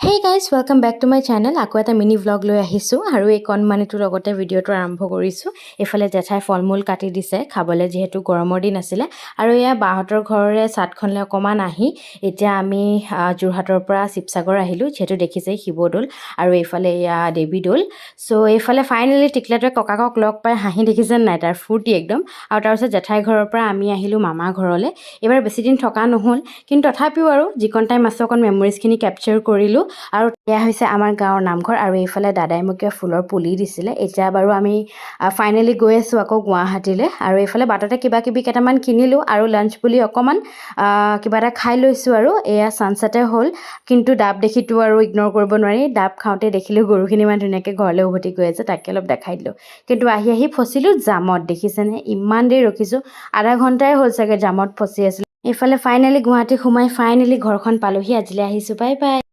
Hey guys, welcome back to my channel. আকৌ এটা mini vlog লৈ আহিছো আৰু এই কণমানিটোৰ লগতে ভিডিঅ'টো আৰম্ভ কৰিছো। এফালে জেঠাই ফলমূল কাটি দিছে খাবলৈ যেহেতু গৰমৰ দিন আছিলে আৰু এয়া বাহঁতৰ ঘৰৰে সাতখনলে অকমান আহি এতিয়া আমি জুৰহাটৰ পৰা শিৱসাগৰ আহিলো যেহেতু দেখিছে শিৱদৌল আৰু এইফালে এয়া দেৱীদৌল। সো এইফালে ফাইনালি টিকলাটোৱে ককাকক লগ পাই হাঁহি দেখিছেন নাই তাৰ ফূৰ্তি একদম। আৰু তাৰপিছত জেঠাই ঘৰৰ পৰা আমি আহিলো মামা ঘৰলে। এবাৰ বেছি দিন থকা নহল কিন্তু তথাপিও আৰু যিকণ টাইম আছে অকণ মেমৰিজখিনি কেপচাৰ কৰিলো। আৰু এয়া হৈছে আমাৰ গাঁৱৰ নামঘৰ আৰু এইফালে দাদাই মোক ফুলৰ পুলি দিছিলে। এতিয়া বাৰু আমি ফাইনেলি গৈ আছো আকৌ গুৱাহাটীলৈ আৰু এইফালে বাটতে কিবা কিবি কেইটামান কিনিলো আৰু লাঞ্চ বুলি অকমান কিবা এটা খাই লৈছো আৰু এয়া সানছেটে হ'ল কিন্তু ডাব দেখিটো আৰু ইগনৰ কৰিব নোৱাৰি। ডাব খাওঁতে দেখিলো গৰুখিনি ইমান ধুনীয়াকৈ ঘৰলৈ উভতি গৈ আছে তাকে অলপ দেখাই দিলো কিন্তু আহি ফচিলো জামত। দেখিছেনে ইমান দেৰি ৰখিছো, আধা ঘণ্টাই হ'ল চাগে জামত ফচি আছিলো। এইফালে ফাইনেলি গুৱাহাটী সোমাই ফাইনেলি ঘৰখন পালোহি। আজিলৈ আহিছো, বাই বাই।